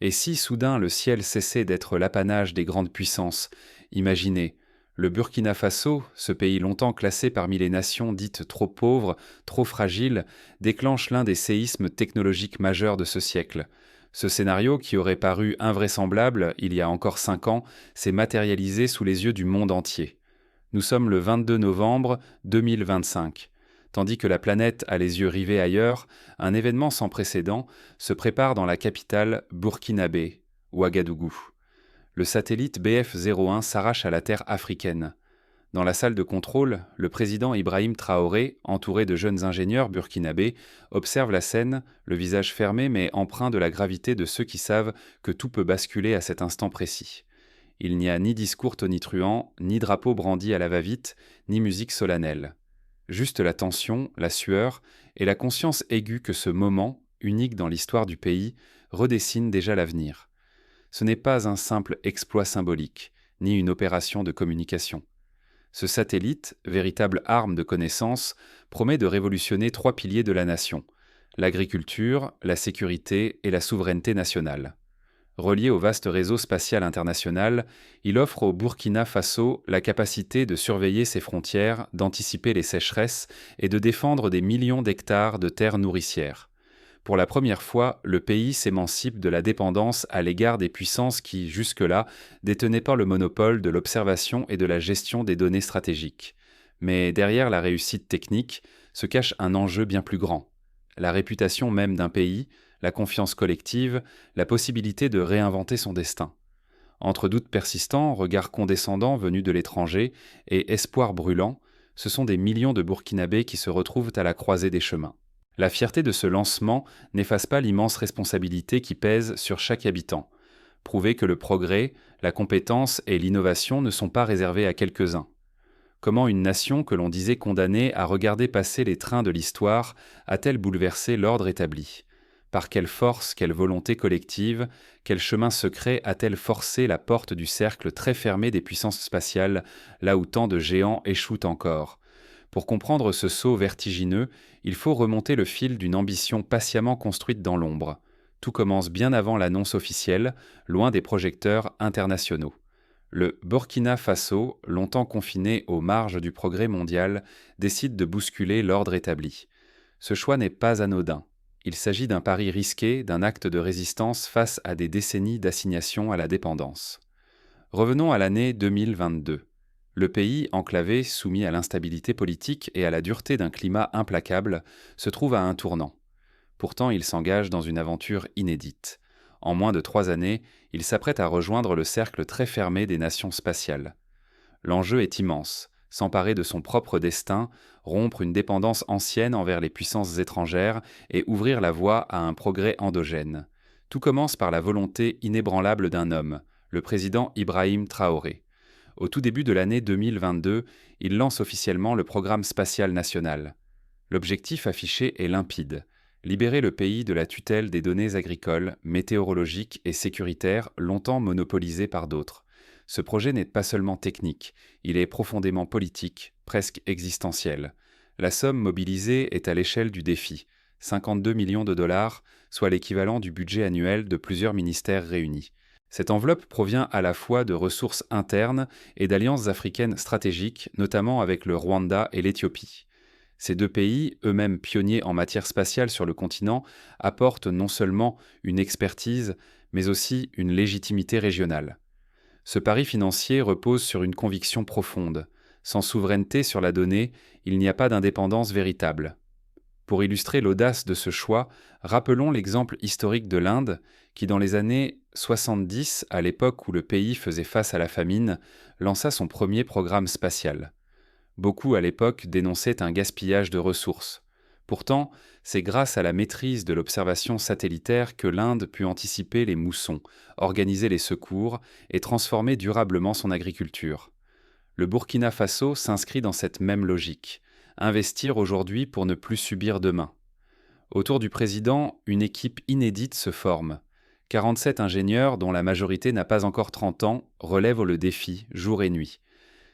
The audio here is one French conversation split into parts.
Et si soudain le ciel cessait d'être l'apanage des grandes puissances? Imaginez, le Burkina Faso, ce pays longtemps classé parmi les nations dites trop pauvres, trop fragiles, déclenche l'un des séismes technologiques majeurs de ce siècle. Ce scénario, qui aurait paru invraisemblable il y a encore 5 ans, s'est matérialisé sous les yeux du monde entier. Nous sommes le 22 novembre 2025. Tandis que la planète a les yeux rivés ailleurs, un événement sans précédent se prépare dans la capitale burkinabé, Ouagadougou. Le satellite BF-01 s'arrache à la terre africaine. Dans la salle de contrôle, le président Ibrahim Traoré, entouré de jeunes ingénieurs burkinabés, observe la scène, le visage fermé mais empreint de la gravité de ceux qui savent que tout peut basculer à cet instant précis. Il n'y a ni discours tonitruant, ni drapeau brandi à la va-vite, ni musique solennelle. Juste la tension, la sueur et la conscience aiguë que ce moment, unique dans l'histoire du pays, redessine déjà l'avenir. Ce n'est pas un simple exploit symbolique, ni une opération de communication. Ce satellite, véritable arme de connaissance, promet de révolutionner 3 piliers de la nation: l'agriculture, la sécurité et la souveraineté nationale. Relié au vaste réseau spatial international, il offre au Burkina Faso la capacité de surveiller ses frontières, d'anticiper les sécheresses et de défendre des millions d'hectares de terres nourricières. Pour la première fois, le pays s'émancipe de la dépendance à l'égard des puissances qui, jusque-là, détenaient pas le monopole de l'observation et de la gestion des données stratégiques. Mais derrière la réussite technique se cache un enjeu bien plus grand: la réputation même d'un pays, la confiance collective, la possibilité de réinventer son destin. Entre doutes persistants, regards condescendants venus de l'étranger et espoirs brûlants, ce sont des millions de Burkinabés qui se retrouvent à la croisée des chemins. La fierté de ce lancement n'efface pas l'immense responsabilité qui pèse sur chaque habitant. Prouver que le progrès, la compétence et l'innovation ne sont pas réservés à quelques-uns. Comment une nation que l'on disait condamnée à regarder passer les trains de l'histoire a-t-elle bouleversé l'ordre établi? Par quelle force, quelle volonté collective, quel chemin secret a-t-elle forcé la porte du cercle très fermé des puissances spatiales, là où tant de géants échouent encore? Pour comprendre ce saut vertigineux, il faut remonter le fil d'une ambition patiemment construite dans l'ombre. Tout commence bien avant l'annonce officielle, loin des projecteurs internationaux. Le Burkina Faso, longtemps confiné aux marges du progrès mondial, décide de bousculer l'ordre établi. Ce choix n'est pas anodin. Il s'agit d'un pari risqué, d'un acte de résistance face à des décennies d'assignation à la dépendance. Revenons à l'année 2022. Le pays, enclavé, soumis à l'instabilité politique et à la dureté d'un climat implacable, se trouve à un tournant. Pourtant, il s'engage dans une aventure inédite. En moins de 3 années, il s'apprête à rejoindre le cercle très fermé des nations spatiales. L'enjeu est immense: s'emparer de son propre destin, rompre une dépendance ancienne envers les puissances étrangères et ouvrir la voie à un progrès endogène. Tout commence par la volonté inébranlable d'un homme, le président Ibrahim Traoré. Au tout début de l'année 2022, il lance officiellement le programme spatial national. L'objectif affiché est limpide: libérer le pays de la tutelle des données agricoles, météorologiques et sécuritaires longtemps monopolisées par d'autres. Ce projet n'est pas seulement technique, il est profondément politique, presque existentiel. La somme mobilisée est à l'échelle du défi: 52 millions de dollars, soit l'équivalent du budget annuel de plusieurs ministères réunis. Cette enveloppe provient à la fois de ressources internes et d'alliances africaines stratégiques, notamment avec le Rwanda et l'Éthiopie. Ces 2 pays, eux-mêmes pionniers en matière spatiale sur le continent, apportent non seulement une expertise, mais aussi une légitimité régionale. Ce pari financier repose sur une conviction profonde: sans souveraineté sur la donnée, il n'y a pas d'indépendance véritable. Pour illustrer l'audace de ce choix, rappelons l'exemple historique de l'Inde, qui dans les années 70, à l'époque où le pays faisait face à la famine, lança son premier programme spatial. Beaucoup à l'époque dénonçaient un gaspillage de ressources. Pourtant, c'est grâce à la maîtrise de l'observation satellitaire que l'Inde put anticiper les moussons, organiser les secours et transformer durablement son agriculture. Le Burkina Faso s'inscrit dans cette même logique: investir aujourd'hui pour ne plus subir demain. Autour du président, une équipe inédite se forme. 47 ingénieurs, dont la majorité n'a pas encore 30 ans, relèvent le défi, jour et nuit.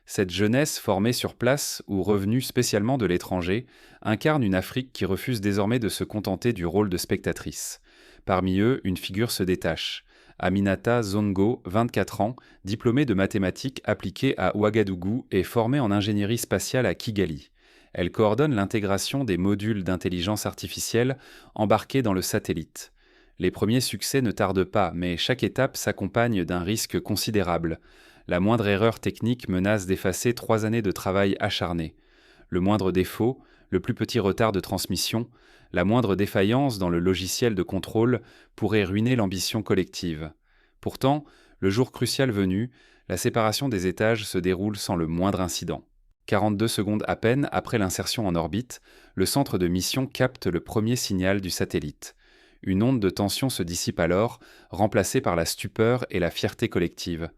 Cette jeunesse formée sur place ou revenue spécialement de l'étranger incarne une Afrique qui refuse désormais de se contenter du rôle de spectatrice. Parmi eux, une figure se détache: Aminata Zongo, 24 ans, diplômée de mathématiques appliquées à Ouagadougou et formée en ingénierie spatiale à Kigali. Elle coordonne l'intégration des modules d'intelligence artificielle embarqués dans le satellite. Les premiers succès ne tardent pas, mais chaque étape s'accompagne d'un risque considérable. La moindre erreur technique menace d'effacer 3 années de travail acharné. Le moindre défaut, le plus petit retard de transmission, la moindre défaillance dans le logiciel de contrôle pourrait ruiner l'ambition collective. Pourtant, le jour crucial venu, la séparation des étages se déroule sans le moindre incident. 42 secondes à peine après l'insertion en orbite, le centre de mission capte le premier signal du satellite. Une onde de tension se dissipe alors, remplacée par la stupeur et la fierté collective.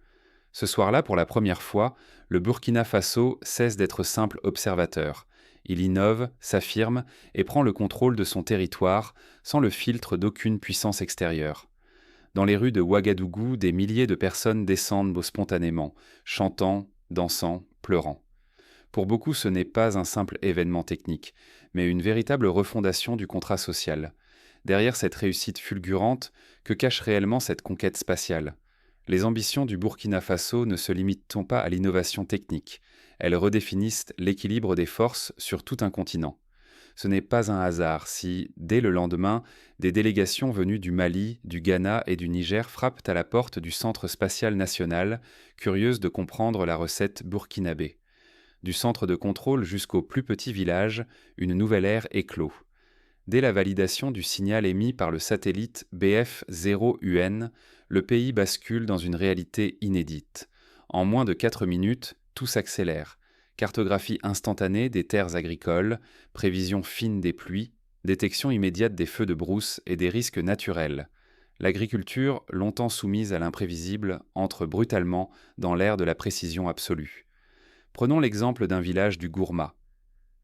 Ce soir-là, pour la première fois, le Burkina Faso cesse d'être simple observateur. Il innove, s'affirme et prend le contrôle de son territoire sans le filtre d'aucune puissance extérieure. Dans les rues de Ouagadougou, des milliers de personnes descendent spontanément, chantant, dansant, pleurant. Pour beaucoup, ce n'est pas un simple événement technique, mais une véritable refondation du contrat social. Derrière cette réussite fulgurante, que cache réellement cette conquête spatiale ? Les ambitions du Burkina Faso ne se limitent pas à l'innovation technique. Elles redéfinissent l'équilibre des forces sur tout un continent. Ce n'est pas un hasard si, dès le lendemain, des délégations venues du Mali, du Ghana et du Niger frappent à la porte du Centre spatial national, curieuses de comprendre la recette burkinabé. Du centre de contrôle jusqu'au plus petit village, une nouvelle ère éclot. Dès la validation du signal émis par le satellite BF-0UN, le pays bascule dans une réalité inédite. En moins de 4 minutes, tout s'accélère. Cartographie instantanée des terres agricoles, prévision fine des pluies, détection immédiate des feux de brousse et des risques naturels. L'agriculture, longtemps soumise à l'imprévisible, entre brutalement dans l'ère de la précision absolue. Prenons l'exemple d'un village du Gourma.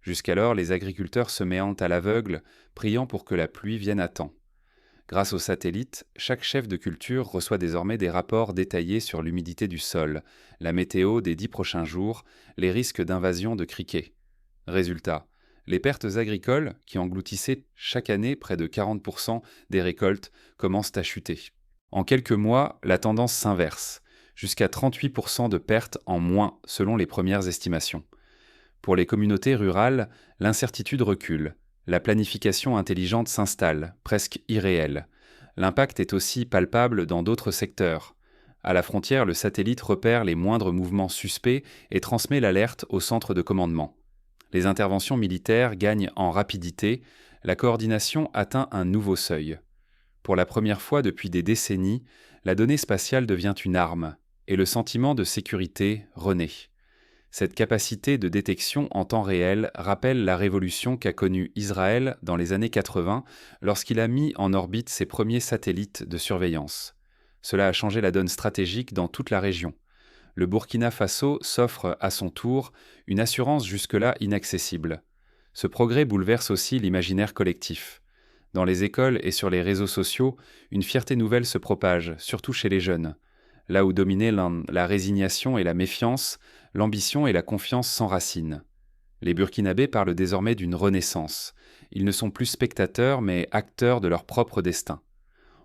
Jusqu'alors, les agriculteurs seméant à l'aveugle, priant pour que la pluie vienne à temps. Grâce aux satellites, chaque chef de culture reçoit désormais des rapports détaillés sur l'humidité du sol, la météo des 10 prochains jours, les risques d'invasion de criquets. Résultat, les pertes agricoles, qui engloutissaient chaque année près de 40% des récoltes, commencent à chuter. En quelques mois, la tendance s'inverse, jusqu'à 38% de pertes en moins selon les premières estimations. Pour les communautés rurales, l'incertitude recule. La planification intelligente s'installe, presque irréelle. L'impact est aussi palpable dans d'autres secteurs. À la frontière, le satellite repère les moindres mouvements suspects et transmet l'alerte au centre de commandement. Les interventions militaires gagnent en rapidité, la coordination atteint un nouveau seuil. Pour la première fois depuis des décennies, la donnée spatiale devient une arme, et le sentiment de sécurité renaît. Cette capacité de détection en temps réel rappelle la révolution qu'a connue Israël dans les années 80 lorsqu'il a mis en orbite ses premiers satellites de surveillance. Cela a changé la donne stratégique dans toute la région. Le Burkina Faso s'offre à son tour une assurance jusque-là inaccessible. Ce progrès bouleverse aussi l'imaginaire collectif. Dans les écoles et sur les réseaux sociaux, une fierté nouvelle se propage, surtout chez les jeunes. Là où dominaient la résignation et la méfiance, l'ambition et la confiance s'enracinent. Les Burkinabés parlent désormais d'une renaissance. Ils ne sont plus spectateurs, mais acteurs de leur propre destin.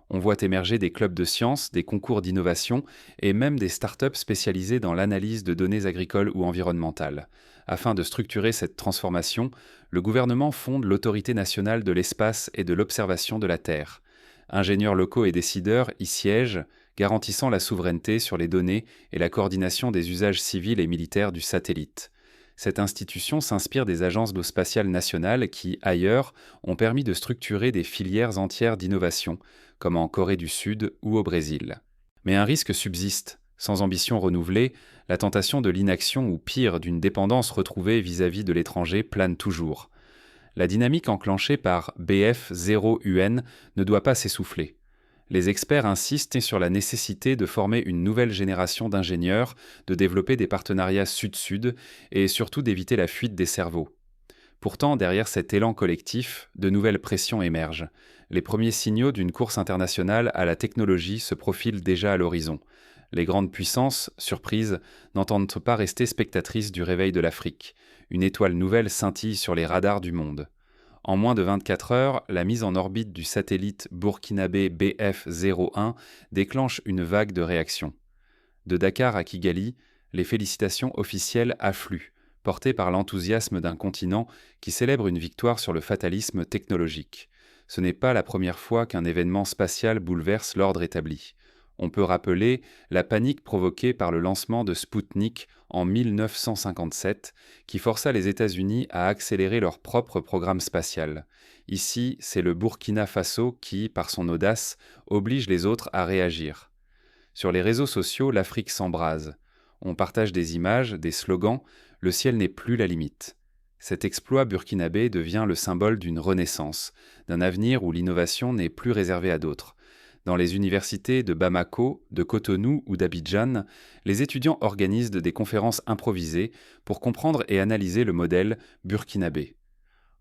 On voit émerger des clubs de sciences, des concours d'innovation et même des start-up spécialisées dans l'analyse de données agricoles ou environnementales. Afin de structurer cette transformation, le gouvernement fonde l'Autorité nationale de l'espace et de l'observation de la Terre. Ingénieurs locaux et décideurs y siègent, garantissant la souveraineté sur les données et la coordination des usages civils et militaires du satellite. Cette institution s'inspire des agences spatiales nationales qui, ailleurs, ont permis de structurer des filières entières d'innovation, comme en Corée du Sud ou au Brésil. Mais un risque subsiste. Sans ambition renouvelée, la tentation de l'inaction ou pire d'une dépendance retrouvée vis-à-vis de l'étranger plane toujours. La dynamique enclenchée par BF-0UN ne doit pas s'essouffler. Les experts insistent sur la nécessité de former une nouvelle génération d'ingénieurs, de développer des partenariats sud-sud et surtout d'éviter la fuite des cerveaux. Pourtant, derrière cet élan collectif, de nouvelles pressions émergent. Les premiers signaux d'une course internationale à la technologie se profilent déjà à l'horizon. Les grandes puissances, surprises, n'entendent pas rester spectatrices du réveil de l'Afrique. Une étoile nouvelle scintille sur les radars du monde. En moins de 24 heures, la mise en orbite du satellite burkinabé BF-01 déclenche une vague de réactions. De Dakar à Kigali, les félicitations officielles affluent, portées par l'enthousiasme d'un continent qui célèbre une victoire sur le fatalisme technologique. Ce n'est pas la première fois qu'un événement spatial bouleverse l'ordre établi. On peut rappeler la panique provoquée par le lancement de Spoutnik en 1957, qui força les États-Unis à accélérer leur propre programme spatial. Ici, c'est le Burkina Faso qui, par son audace, oblige les autres à réagir. Sur les réseaux sociaux, l'Afrique s'embrase. On partage des images, des slogans, le ciel n'est plus la limite. Cet exploit burkinabé devient le symbole d'une renaissance, d'un avenir où l'innovation n'est plus réservée à d'autres. Dans les universités de Bamako, de Cotonou ou d'Abidjan, les étudiants organisent des conférences improvisées pour comprendre et analyser le modèle burkinabé.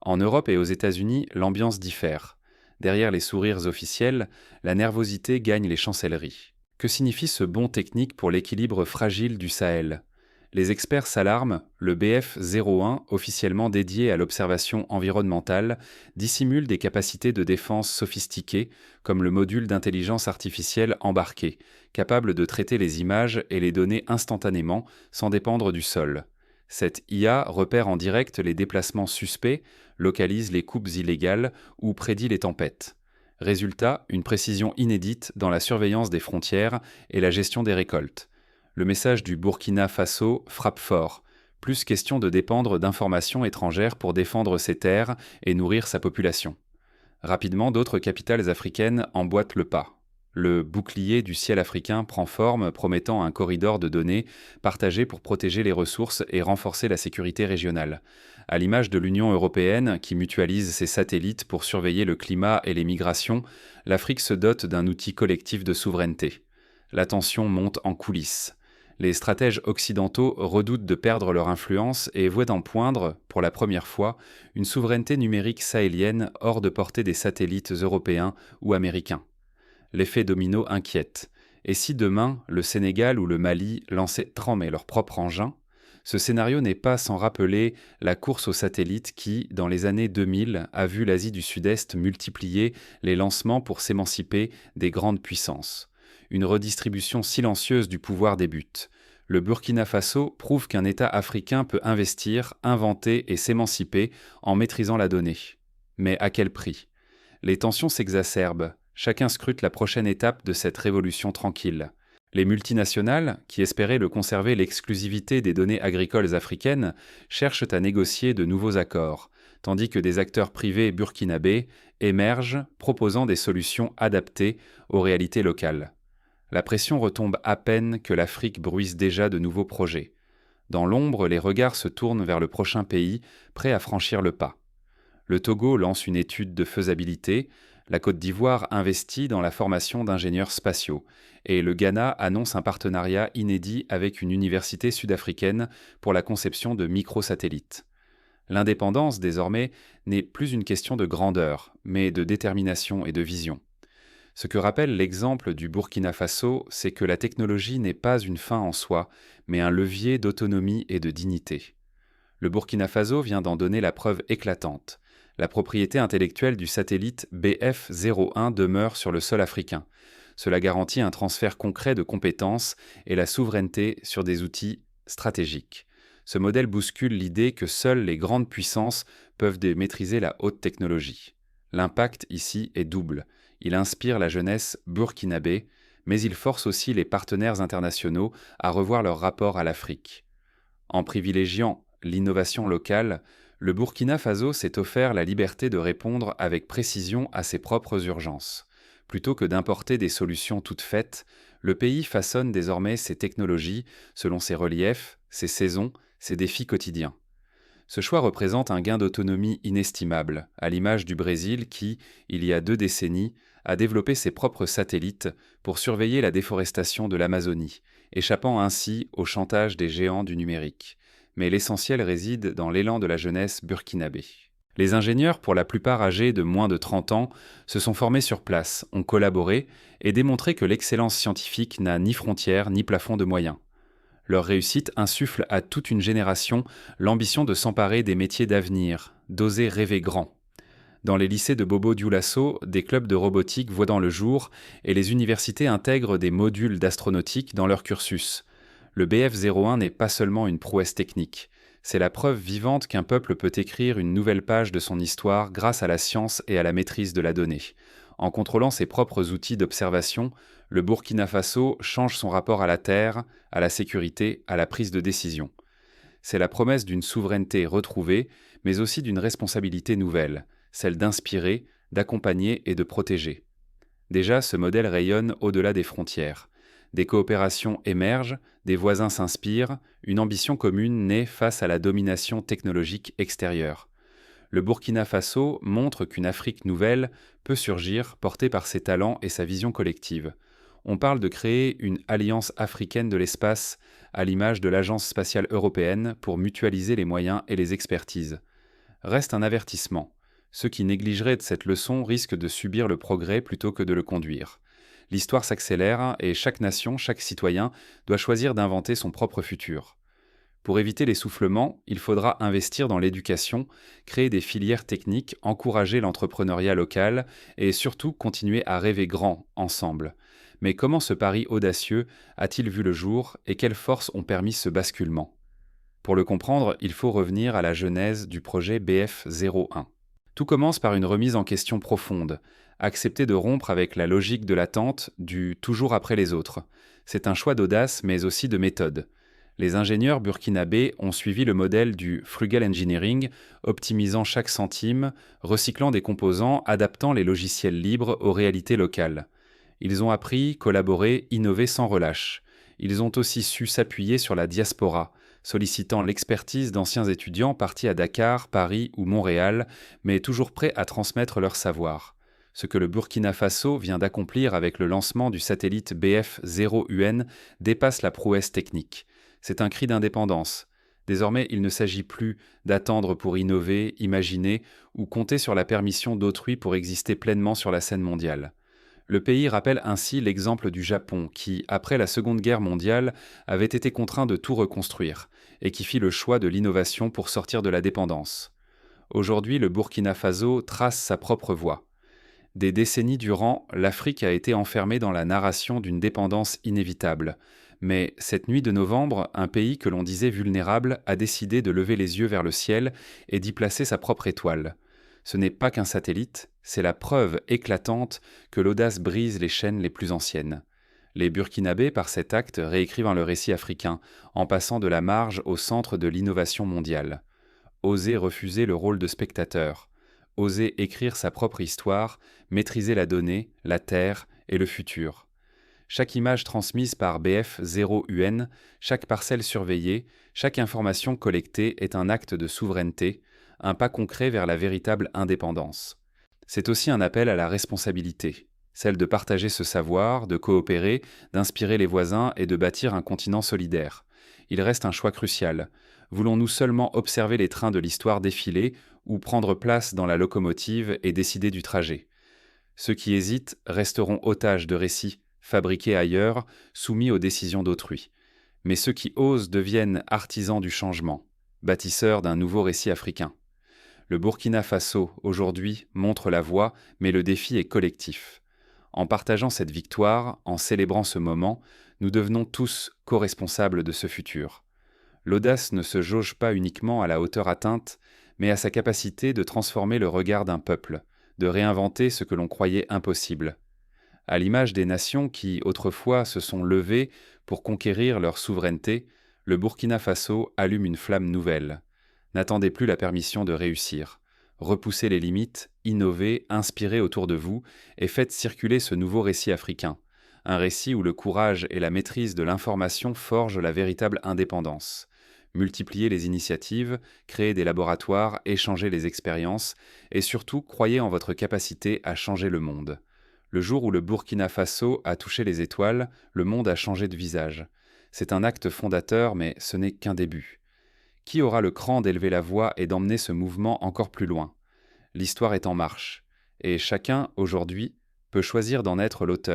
En Europe et aux États-Unis, l'ambiance diffère. Derrière les sourires officiels, la nervosité gagne les chancelleries. Que signifie ce bond technique pour l'équilibre fragile du Sahel ? Les experts s'alarment, le BF-01, officiellement dédié à l'observation environnementale, dissimule des capacités de défense sophistiquées, comme le module d'intelligence artificielle embarqué, capable de traiter les images et les données instantanément, sans dépendre du sol. Cette IA repère en direct les déplacements suspects, localise les coupes illégales ou prédit les tempêtes. Résultat, une précision inédite dans la surveillance des frontières et la gestion des récoltes. Le message du Burkina Faso frappe fort. Plus question de dépendre d'informations étrangères pour défendre ses terres et nourrir sa population. Rapidement, d'autres capitales africaines emboîtent le pas. Le bouclier du ciel africain prend forme, promettant un corridor de données partagé pour protéger les ressources et renforcer la sécurité régionale. À l'image de l'Union européenne, qui mutualise ses satellites pour surveiller le climat et les migrations, l'Afrique se dote d'un outil collectif de souveraineté. La tension monte en coulisses. Les stratèges occidentaux redoutent de perdre leur influence et voient en poindre, pour la première fois, une souveraineté numérique sahélienne hors de portée des satellites européens ou américains. L'effet domino inquiète. Et si demain, le Sénégal ou le Mali lançaient tremper leur propre engin ? Ce scénario n'est pas sans rappeler la course aux satellites qui, dans les années 2000, a vu l'Asie du Sud-Est multiplier les lancements pour s'émanciper des grandes puissances. Une redistribution silencieuse du pouvoir débute. Le Burkina Faso prouve qu'un État africain peut investir, inventer et s'émanciper en maîtrisant la donnée. Mais à quel prix ? Les tensions s'exacerbent. Chacun scrute la prochaine étape de cette révolution tranquille. Les multinationales, qui espéraient conserver l'exclusivité des données agricoles africaines, cherchent à négocier de nouveaux accords, tandis que des acteurs privés burkinabés émergent, proposant des solutions adaptées aux réalités locales. La pression retombe à peine que l'Afrique bruisse déjà de nouveaux projets. Dans l'ombre, les regards se tournent vers le prochain pays, prêt à franchir le pas. Le Togo lance une étude de faisabilité, la Côte d'Ivoire investit dans la formation d'ingénieurs spatiaux, et le Ghana annonce un partenariat inédit avec une université sud-africaine pour la conception de microsatellites. L'indépendance, désormais, n'est plus une question de grandeur, mais de détermination et de vision. Ce que rappelle l'exemple du Burkina Faso, c'est que la technologie n'est pas une fin en soi, mais un levier d'autonomie et de dignité. Le Burkina Faso vient d'en donner la preuve éclatante. La propriété intellectuelle du satellite BF-01 demeure sur le sol africain. Cela garantit un transfert concret de compétences et la souveraineté sur des outils stratégiques. Ce modèle bouscule l'idée que seules les grandes puissances peuvent maîtriser la haute technologie. L'impact ici est double. Il inspire la jeunesse burkinabé, mais il force aussi les partenaires internationaux à revoir leur rapport à l'Afrique. En privilégiant l'innovation locale, le Burkina Faso s'est offert la liberté de répondre avec précision à ses propres urgences. Plutôt que d'importer des solutions toutes faites, le pays façonne désormais ses technologies selon ses reliefs, ses saisons, ses défis quotidiens. Ce choix représente un gain d'autonomie inestimable, à l'image du Brésil qui, il y a 2 décennies, a développé ses propres satellites pour surveiller la déforestation de l'Amazonie, échappant ainsi au chantage des géants du numérique. Mais l'essentiel réside dans l'élan de la jeunesse burkinabé. Les ingénieurs, pour la plupart âgés de moins de 30 ans, se sont formés sur place, ont collaboré et démontré que l'excellence scientifique n'a ni frontières ni plafond de moyens. Leur réussite insuffle à toute une génération l'ambition de s'emparer des métiers d'avenir, d'oser rêver grand. Dans les lycées de Bobo Dioulasso, des clubs de robotique voient dans le jour et les universités intègrent des modules d'astronautique dans leur cursus. Le BF01 n'est pas seulement une prouesse technique, c'est la preuve vivante qu'un peuple peut écrire une nouvelle page de son histoire grâce à la science et à la maîtrise de la donnée. En contrôlant ses propres outils d'observation, le Burkina Faso change son rapport à la terre, à la sécurité, à la prise de décision. C'est la promesse d'une souveraineté retrouvée, mais aussi d'une responsabilité nouvelle, celle d'inspirer, d'accompagner et de protéger. Déjà, ce modèle rayonne au-delà des frontières. Des coopérations émergent, des voisins s'inspirent, une ambition commune naît face à la domination technologique extérieure. Le Burkina Faso montre qu'une Afrique nouvelle peut surgir, portée par ses talents et sa vision collective. On parle de créer une alliance africaine de l'espace, à l'image de l'Agence spatiale européenne, pour mutualiser les moyens et les expertises. Reste un avertissement. Ceux qui négligeraient de cette leçon risquent de subir le progrès plutôt que de le conduire. L'histoire s'accélère et chaque nation, chaque citoyen doit choisir d'inventer son propre futur. Pour éviter l'essoufflement, il faudra investir dans l'éducation, créer des filières techniques, encourager l'entrepreneuriat local et surtout continuer à rêver grand, ensemble. Mais comment ce pari audacieux a-t-il vu le jour et quelles forces ont permis ce basculement? Pour le comprendre, il faut revenir à la genèse du projet BF01. Tout commence par une remise en question profonde, accepter de rompre avec la logique de l'attente du toujours après les autres. C'est un choix d'audace mais aussi de méthode. Les ingénieurs burkinabés ont suivi le modèle du frugal engineering, optimisant chaque centime, recyclant des composants, adaptant les logiciels libres aux réalités locales. Ils ont appris, collaboré, innové sans relâche. Ils ont aussi su s'appuyer sur la diaspora, sollicitant l'expertise d'anciens étudiants partis à Dakar, Paris ou Montréal, mais toujours prêts à transmettre leur savoir. Ce que le Burkina Faso vient d'accomplir avec le lancement du satellite BF0UN dépasse la prouesse technique. C'est un cri d'indépendance. Désormais, il ne s'agit plus d'attendre pour innover, imaginer ou compter sur la permission d'autrui pour exister pleinement sur la scène mondiale. Le pays rappelle ainsi l'exemple du Japon qui, après la Seconde Guerre mondiale, avait été contraint de tout reconstruire et qui fit le choix de l'innovation pour sortir de la dépendance. Aujourd'hui, le Burkina Faso trace sa propre voie. Des décennies durant, l'Afrique a été enfermée dans la narration d'une dépendance inévitable. Mais cette nuit de novembre, un pays que l'on disait vulnérable a décidé de lever les yeux vers le ciel et d'y placer sa propre étoile. Ce n'est pas qu'un satellite, c'est la preuve éclatante que l'audace brise les chaînes les plus anciennes. Les Burkinabés, par cet acte, réécrivent le récit africain, en passant de la marge au centre de l'innovation mondiale. Oser refuser le rôle de spectateur, oser écrire sa propre histoire, maîtriser la donnée, la terre et le futur. Chaque image transmise par BF0UN, chaque parcelle surveillée, chaque information collectée est un acte de souveraineté, un pas concret vers la véritable indépendance. C'est aussi un appel à la responsabilité, celle de partager ce savoir, de coopérer, d'inspirer les voisins et de bâtir un continent solidaire. Il reste un choix crucial. Voulons-nous seulement observer les trains de l'histoire défiler ou prendre place dans la locomotive et décider du trajet? Ceux qui hésitent resteront otages de récits, fabriqués ailleurs, soumis aux décisions d'autrui. Mais ceux qui osent deviennent artisans du changement, bâtisseurs d'un nouveau récit africain. Le Burkina Faso, aujourd'hui, montre la voie, mais le défi est collectif. En partageant cette victoire, en célébrant ce moment, nous devenons tous co-responsables de ce futur. L'audace ne se jauge pas uniquement à la hauteur atteinte, mais à sa capacité de transformer le regard d'un peuple, de réinventer ce que l'on croyait impossible. À l'image des nations qui, autrefois, se sont levées pour conquérir leur souveraineté, le Burkina Faso allume une flamme nouvelle. N'attendez plus la permission de réussir. Repoussez les limites, innovez, inspirez autour de vous et faites circuler ce nouveau récit africain. Un récit où le courage et la maîtrise de l'information forgent la véritable indépendance. Multipliez les initiatives, créez des laboratoires, échangez les expériences et surtout croyez en votre capacité à changer le monde. Le jour où le Burkina Faso a touché les étoiles, le monde a changé de visage. C'est un acte fondateur, mais ce n'est qu'un début. Qui aura le cran d'élever la voix et d'emmener ce mouvement encore plus loin? L'histoire est en marche, et chacun, aujourd'hui, peut choisir d'en être l'auteur.